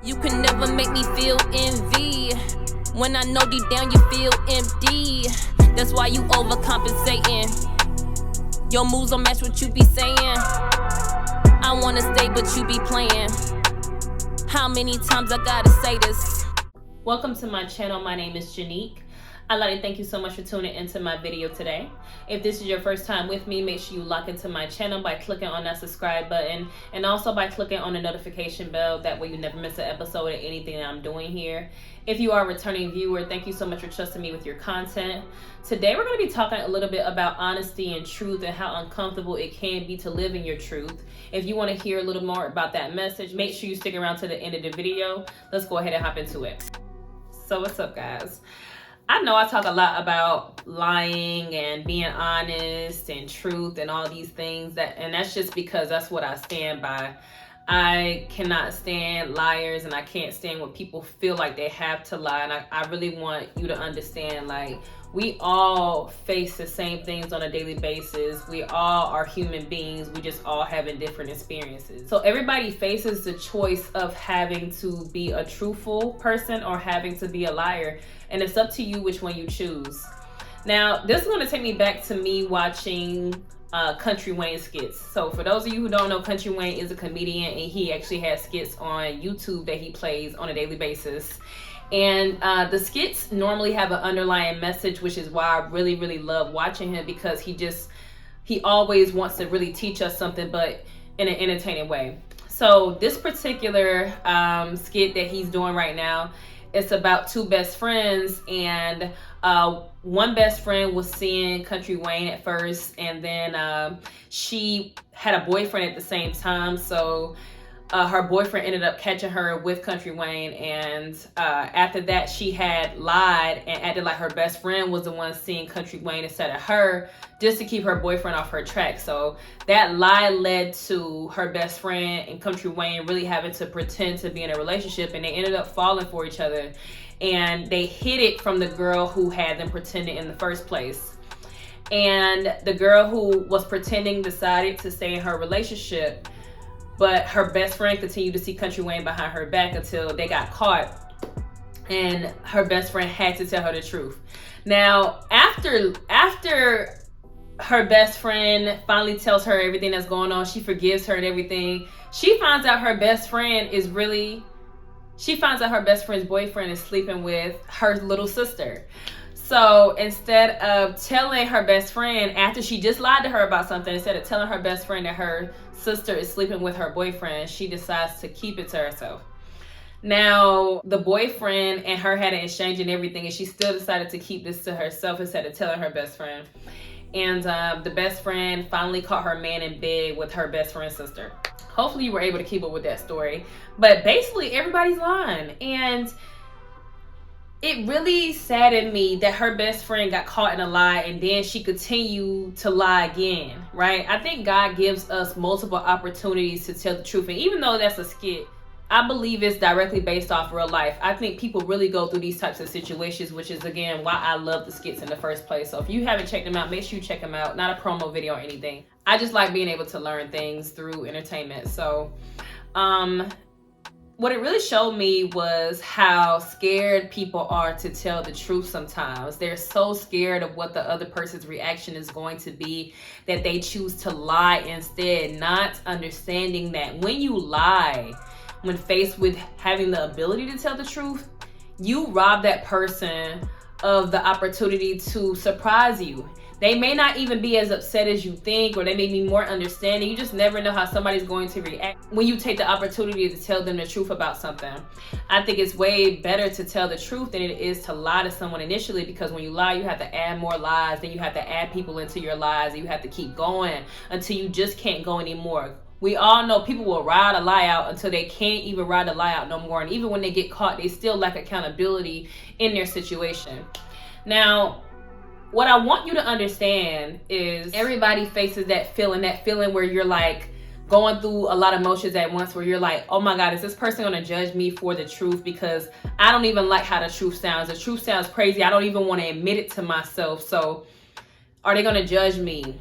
You can never make me feel envy when I know deep down you feel empty. That's why you overcompensating. Your moves don't match what you be saying. I wanna stay but you be playing. How many times I gotta say this? Welcome to my channel. My name is Janique. I'd like to thank you so much for tuning into my video today. If this is your first time with me, make sure you lock into my channel by clicking on that subscribe button and also by clicking on the notification bell. That way you never miss an episode of anything that I'm doing here. If you are a returning viewer, thank you so much for trusting me with your content. Today we're going to be talking a little bit about honesty and truth and how uncomfortable it can be to live in your truth. If you want to hear a little more about that message, make sure you stick around to the end of the video. Let's go ahead and hop into it. So what's up, guys? I know I talk a lot about lying and being honest and truth and all these things, and that's just because that's what I stand by. I cannot stand liars, and I can't stand when people feel like they have to lie. And I really want you to understand, like, we all face the same things on a daily basis. We all are human beings. We just all having different experiences. So everybody faces the choice of having to be a truthful person or having to be a liar. And it's up to you which one you choose. Now, this is going to take me back to me watching Country Wayne skits. So for those of you who don't know, Country Wayne is a comedian, and he actually has skits on YouTube that he plays on a daily basis. And the skits normally have an underlying message, which is why I really love watching him, because he always wants to really teach us something, but in an entertaining way. So this particular skit that he's doing right now, it's about two best friends, and one best friend was seeing Country Wayne at first, and then she had a boyfriend at the same time. So her boyfriend ended up catching her with Country Wayne, and after that she had lied and acted like her best friend was the one seeing Country Wayne instead of her, just to keep her boyfriend off her track. So that lie led to her best friend and Country Wayne really having to pretend to be in a relationship, and they ended up falling for each other, and they hid it from the girl who had them pretending in the first place. And the girl who was pretending decided to stay in her relationship, but her best friend continued to see Country Wayne behind her back until they got caught, and her best friend had to tell her the truth. Now, after her best friend finally tells her everything that's going on, she forgives her and everything, she finds out her best friend's boyfriend is sleeping with her little sister. So instead of telling her best friend, after she just lied to her about something, instead of telling her best friend that her sister is sleeping with her boyfriend, she decides to keep it to herself. Now, the boyfriend and her had an exchange and everything, and she still decided to keep this to herself instead of telling her best friend. And the best friend finally caught her man in bed with her best friend's sister. Hopefully you were able to keep up with that story. But basically, everybody's lying. And it really saddened me that her best friend got caught in a lie, and then she continued to lie again, right? I think God gives us multiple opportunities to tell the truth. And even though that's a skit, I believe it's directly based off real life. I think people really go through these types of situations, which is, again, why I love the skits in the first place. So if you haven't checked them out, make sure you check them out. Not a promo video or anything. I just like being able to learn things through entertainment. So, what it really showed me was how scared people are to tell the truth sometimes. They're so scared of what the other person's reaction is going to be that they choose to lie instead, not understanding that when you lie, when faced with having the ability to tell the truth, you rob that person of the opportunity to surprise you. They may not even be as upset as you think, or they may be more understanding. You just never know how somebody's going to react when you take the opportunity to tell them the truth about something. I think it's way better to tell the truth than it is to lie to someone initially, because when you lie, you have to add more lies, then you have to add people into your lies, and you have to keep going until you just can't go anymore. We all know people will ride a lie out until they can't even ride a lie out no more. And even when they get caught, they still lack accountability in their situation. Now, what I want you to understand is everybody faces that feeling where you're like going through a lot of emotions at once, where you're like, oh my God, is this person gonna judge me for the truth? Because I don't even like how the truth sounds. The truth sounds crazy. I don't even want to admit it to myself. So are they gonna judge me?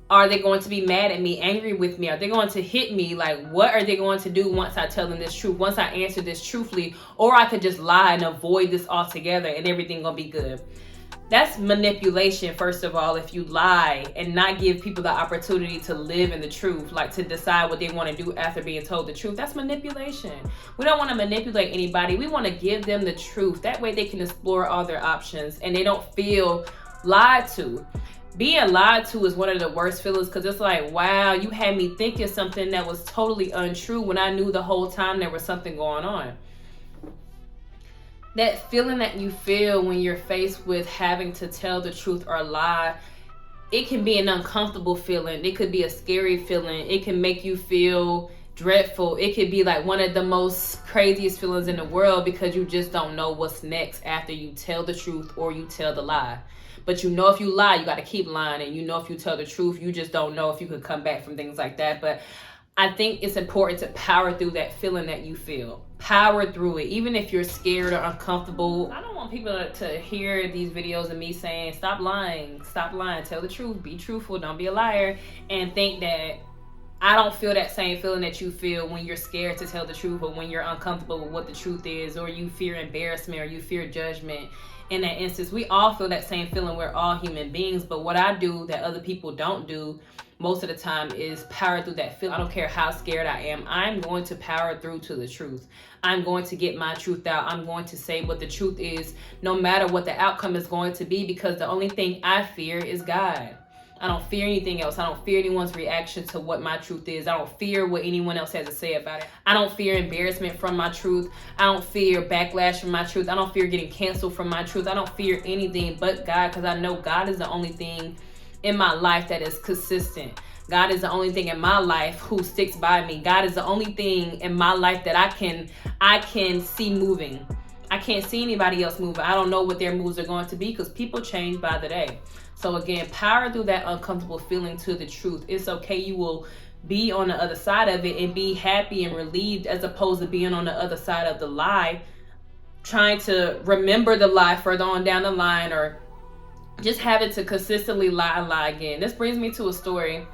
Are they going to be mad at me, angry with me? Are they going to hit me? Like, what are they going to do once I tell them this truth? Once I answer this truthfully? Or I could just lie and avoid this altogether and everything gonna be good. That's manipulation, first of all, if you lie and not give people the opportunity to live in the truth, like to decide what they want to do after being told the truth. That's manipulation. We don't want to manipulate anybody. We want to give them the truth. That way they can explore all their options and they don't feel lied to. Being lied to is one of the worst feelings, because it's like, wow, you had me thinking something that was totally untrue when I knew the whole time there was something going on. That feeling that you feel when you're faced with having to tell the truth or lie, it can be an uncomfortable feeling. It could be a scary feeling. It can make you feel dreadful. It could be like one of the most craziest feelings in the world, because you just don't know what's next after you tell the truth or you tell the lie. But you know if you lie, you got to keep lying. And you know if you tell the truth, you just don't know if you could come back from things like that. But I think it's important to power through that feeling that you feel. Power through it, even if you're scared or uncomfortable. I don't want people to hear these videos of me saying, stop lying, tell the truth, be truthful, don't be a liar, and think that I don't feel that same feeling that you feel when you're scared to tell the truth, or when you're uncomfortable with what the truth is, or you fear embarrassment, or you fear judgment. In that instance, we all feel that same feeling. We're all human beings. But what I do that other people don't do most of the time is power through that feeling. I don't care how scared I am. I'm going to power through to the truth. I'm going to get my truth out. I'm going to say what the truth is, no matter what the outcome is going to be, because the only thing I fear is God. I don't fear anything else. I don't fear anyone's reaction to what my truth is. I don't fear what anyone else has to say about it. I don't fear embarrassment from my truth. I don't fear backlash from my truth. I don't fear getting canceled from my truth. I don't fear anything but God, because I know God is the only thing in my life that is consistent. God is the only thing in my life who sticks by me. God is the only thing in my life that I can see moving. I can't see anybody else moving. I don't know what their moves are going to be, because people change by the day. So again, power through that uncomfortable feeling to the truth. It's okay. You will be on the other side of it and be happy and relieved, as opposed to being on the other side of the lie, trying to remember the lie further on down the line, or just having to consistently lie again. This brings me to a story.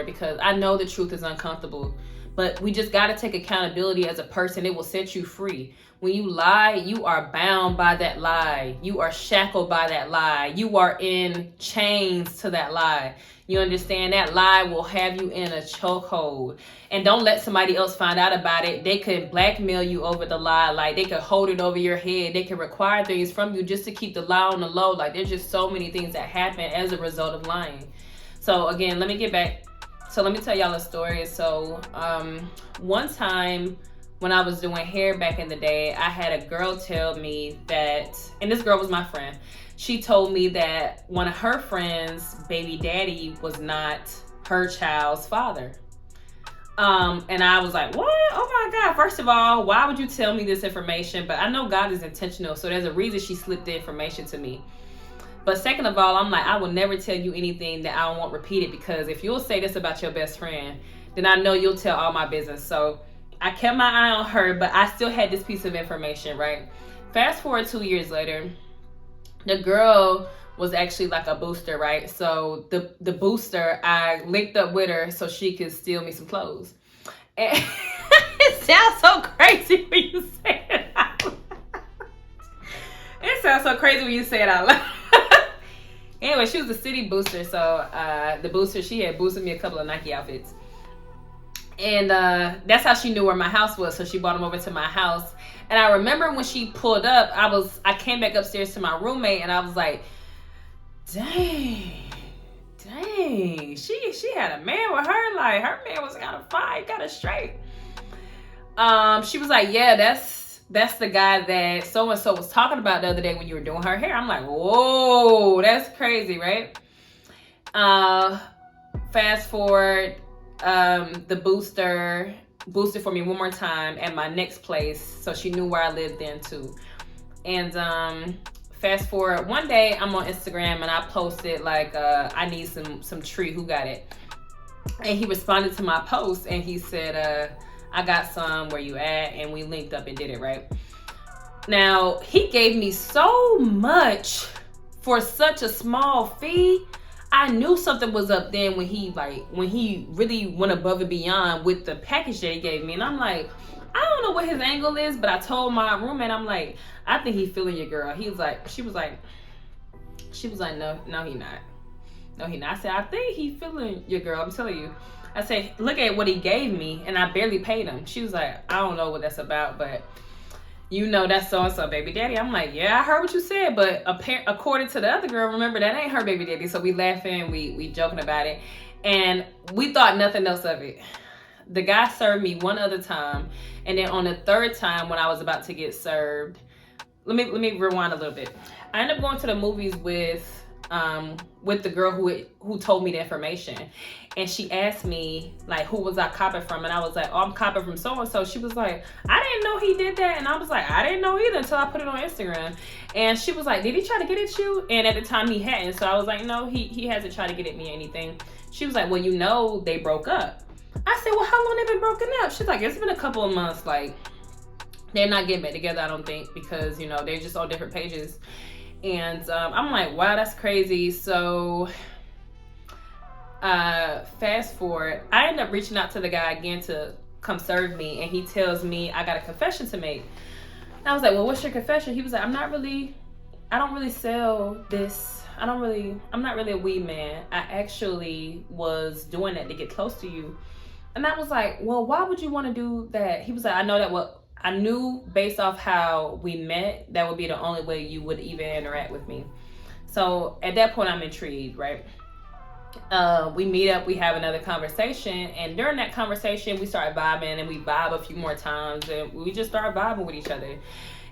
Because I know the truth is uncomfortable, but we just got to take accountability as a person. It will set you free. When you lie, you are bound by that lie. You are shackled by that lie. You are in chains to that lie. You understand? That lie will have you in a chokehold. And don't let somebody else find out about it. They could blackmail you over the lie. Like, they could hold it over your head. They could require things from you just to keep the lie on the low. Like, there's just so many things that happen as a result of lying. So again, let me get back. So let me tell y'all a story. So one time when I was doing hair back in the day, I had a girl tell me that, and this girl was my friend. She told me that one of her friends' baby daddy was not her child's father. And I was like, what? Oh my God. First of all, why would you tell me this information? But I know God is intentional, so there's a reason she slipped the information to me. But second of all, I'm like, I will never tell you anything that I don't want repeated, because if you'll say this about your best friend, then I know you'll tell all my business. So I kept my eye on her, but I still had this piece of information, right? Fast forward 2 years later, the girl was actually like a booster, right? So the booster, I linked up with her so she could steal me some clothes. And it sounds so crazy when you say it out loud. It sounds so crazy when you say it out loud. Anyway, she was a city booster. So the booster, she had boosted me a couple of Nike outfits. And that's how she knew where my house was. So she brought them over to my house. And I remember when she pulled up, I came back upstairs to my roommate, and I was like, dang, she had a man with her. Like, her man was kind of fine, got it straight. She was like, yeah, that's the guy that so-and-so was talking about the other day when you were doing her hair. I'm like, whoa, that's crazy, right? Fast forward, the booster boosted for me one more time at my next place, so she knew where I lived then too. And fast forward, one day I'm on Instagram and I posted like, I need some tree, who got it? And he responded to my post and he said, I got some, where you at? And we linked up and did it, right? Now, he gave me so much for such a small fee, I knew something was up then when he really went above and beyond with the package that he gave me. And I'm like, I don't know what his angle is, but I told my roommate, I'm like, I think he's feeling your girl. She was like, no, he not. No, he not. I said, I think he feeling your girl. I'm telling you. I said, look at what he gave me, and I barely paid him. She was like, I don't know what that's about, but you know that's so-and-so baby daddy. I'm like, yeah, I heard what you said, but according to the other girl, remember, that ain't her baby daddy. So we laughing, we joking about it, and we thought nothing else of it. The guy served me one other time, and then on the third time when I was about to get served, let me rewind a little bit. I ended up going to the movies with the girl who told me the information, and she asked me like, who was I copping from, and I was like, oh, I'm copping from so and so. She was like, I didn't know he did that, and I was like, I didn't know either until I put it on Instagram. And she was like, did he try to get at you? And at the time he hadn't, so I was like, no, he hasn't tried to get at me or anything. She was like, well, you know, they broke up. I said, well, how long they been broken up? She's like, it's been a couple of months. Like, they're not getting back together, I don't think, because, you know, they're just on different pages. And I'm like, wow, that's crazy. So fast forward, I end up reaching out to the guy again to come serve me, and he tells me I got a confession to make. And I was like, well, what's your confession? He was like, I don't really sell this. I'm not really a weed man. I actually was doing that to get close to you. And I was like, well, why would you want to do that? He was like, I knew based off how we met, that would be the only way you would even interact with me. So at that point, I'm intrigued, right? We meet up, we have another conversation, and during that conversation, we started vibing, and we vibe a few more times, and we just started vibing with each other.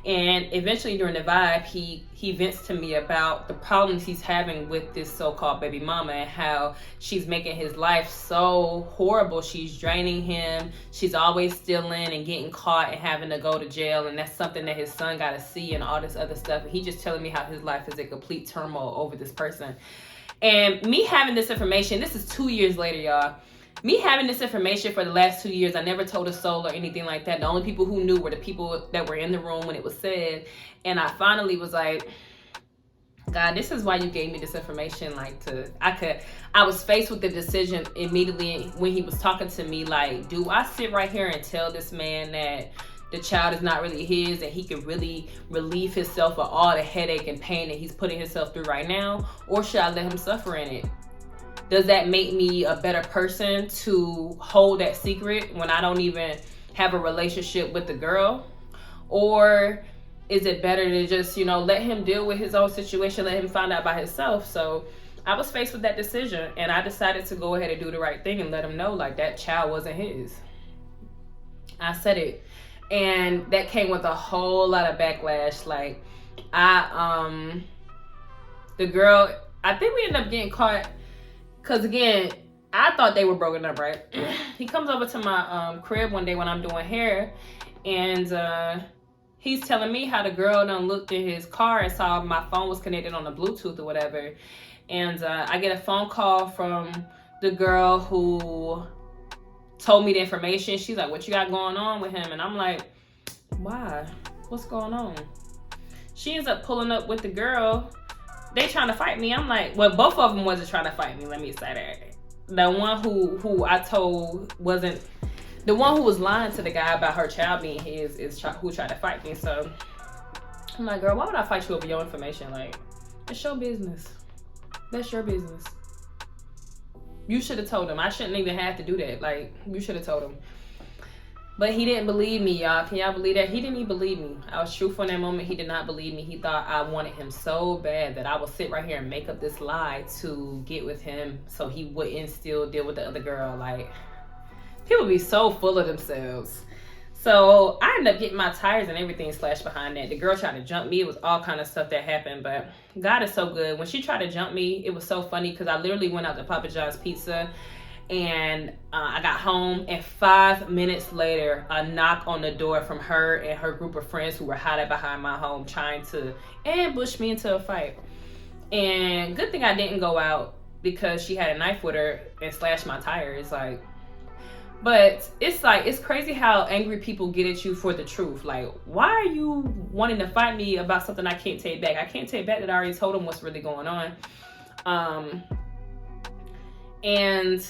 And eventually during the vibe, he vents to me about the problems he's having with this so-called baby mama, and how she's making his life so horrible. She's draining him. She's always stealing and getting caught and having to go to jail. And that's something that his son got to see, and all this other stuff. And he just telling me how his life is a complete turmoil over this person. And me having this information, this is 2 years later, y'all. Me having this information for the last 2 years, I never told a soul or anything like that. The only people who knew were the people that were in the room when it was said. And I finally was like, God, this is why you gave me this information. Like, I was faced with the decision immediately when he was talking to me. Like, do I sit right here and tell this man that the child is not really his, and he can really relieve himself of all the headache and pain that he's putting himself through right now? Or should I let him suffer in it? Does that make me a better person to hold that secret when I don't even have a relationship with the girl? Or is it better to just, let him deal with his own situation, let him find out by himself? So I was faced with that decision, and I decided to go ahead and do the right thing and let him know, like, that child wasn't his. I said it. And that came with a whole lot of backlash. Like, the girl, I think we ended up getting caught. Because, again, I thought they were broken up, right? He comes over to my crib one day when I'm doing hair, and he's telling me how the girl done looked in his car and saw my phone was connected on the Bluetooth or whatever. And I get a phone call from the girl who told me the information. She's like, what you got going on with him? And I'm like, why? What's going on? She ends up pulling up with the girl. They trying to fight me. I'm like, well, both of them wasn't trying to fight me. Let me say that. The one who I told wasn't, the one who was lying to the guy about her child being his is who tried to fight me. So I'm like, girl, why would I fight you over your information? Like, it's your business. That's your business. You should have told him. I shouldn't even have to do that. Like, you should have told him. But he didn't believe me, y'all. Can y'all believe that? He didn't even believe me. I was truthful in that moment. He did not believe me. He thought I wanted him so bad that I would sit right here and make up this lie to get with him so he wouldn't still deal with the other girl. Like, people be so full of themselves. So I ended up getting my tires and everything slashed behind that. The girl tried to jump me. It was all kind of stuff that happened. But God is so good. When she tried to jump me, it was so funny because I literally went out to Papa John's Pizza. And I got home, and 5 minutes later, a knock on the door from her and her group of friends who were hiding behind my home trying to ambush me into a fight. And good thing I didn't go out because she had a knife with her and slashed my tires. Like, But it's like, it's crazy how angry people get at you for the truth. Like, why are you wanting to fight me about something I can't take back? I can't take back that I already told them what's really going on. And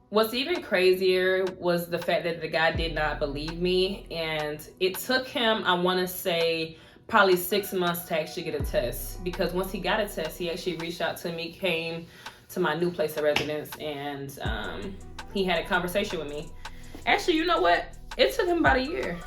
what's even crazier was the fact that the guy did not believe me. And it took him, I want to say, probably 6 months to actually get a test. Because once he got a test, he actually reached out to me, came to my new place of residence, and he had a conversation with me. Actually, you know what? It took him about a year.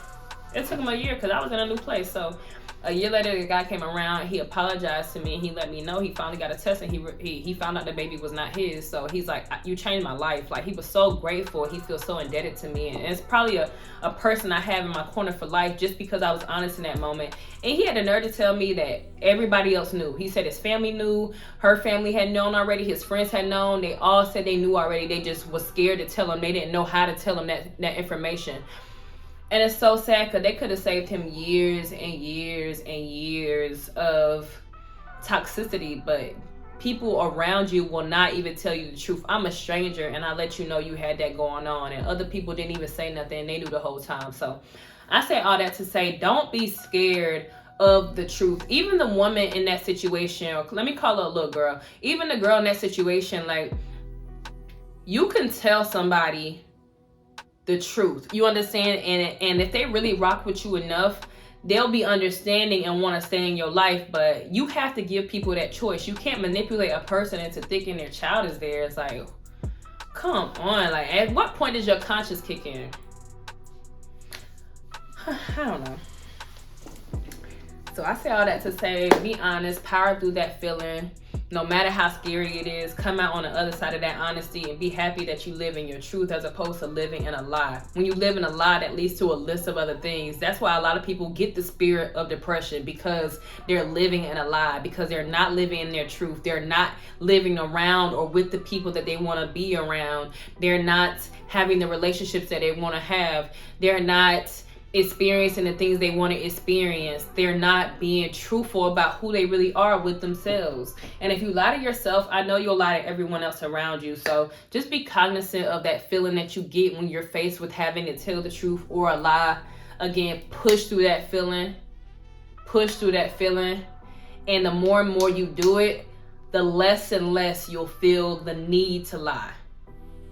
It took him a year because I was in a new place. So a year later, the guy came around. He apologized to me, and he let me know he finally got a test, and he found out the baby was not his. So he's like, you changed my life. Like, he was so grateful. He feels so indebted to me, and it's probably a person I have in my corner for life just because I was honest in that moment. And he had the nerve to tell me that everybody else knew. He said his family knew, her family had known already, his friends had known. They all said they knew already. They just was scared to tell him. They didn't know how to tell him that information. And it's so sad because they could have saved him years and years and years of toxicity. But people around you will not even tell you the truth. I'm a stranger and I let you know you had that going on. And other people didn't even say nothing. They knew the whole time. So I say all that to say, don't be scared of the truth. Even the woman in that situation, or let me call her a little girl. Even the girl in that situation, like, you can tell somebody the truth. You understand? And if they really rock with you enough, they'll be understanding and want to stay in your life. But you have to give people that choice. You can't manipulate a person into thinking their child is there. It's like, come on. Like, at what point does your conscience kick in? I don't know. So I say all that to say, be honest, power through that feeling. No matter how scary it is, come out on the other side of that honesty and be happy that you live in your truth as opposed to living in a lie. When you live in a lie, that leads to a list of other things. That's why a lot of people get the spirit of depression, because they're living in a lie, because they're not living in their truth. They're not living around or with the people that they want to be around. They're not having the relationships that they want to have. They're not experiencing the things they want to experience. They're not being truthful about who they really are with themselves. And if you lie to yourself, I know you'll lie to everyone else around you. So just be cognizant of that feeling that you get when you're faced with having to tell the truth or a lie. Again, push through that feeling. Push through that feeling. And the more and more you do it, the less and less you'll feel the need to lie.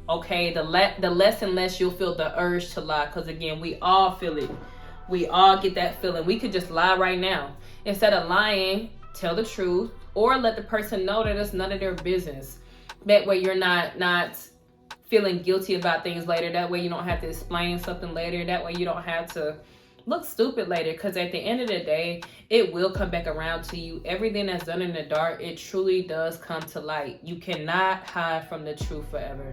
Okay, the less and less you'll feel the urge to lie. Because again, we all feel it. We all get that feeling. We could just lie right now. Instead of lying, tell the truth, or let the person know that it's none of their business. That way you're not feeling guilty about things later. That way you don't have to explain something later. That way you don't have to look stupid later. Because at the end of the day, it will come back around to you. Everything that's done in the dark, it truly does come to light. You cannot hide from the truth forever.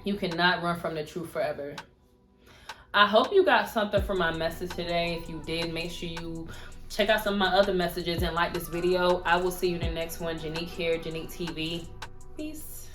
You cannot run from the truth forever. I hope you got something from my message today. If you did, make sure you check out some of my other messages and like this video. I will see you in the next one. Janique here, Janique TV. Peace.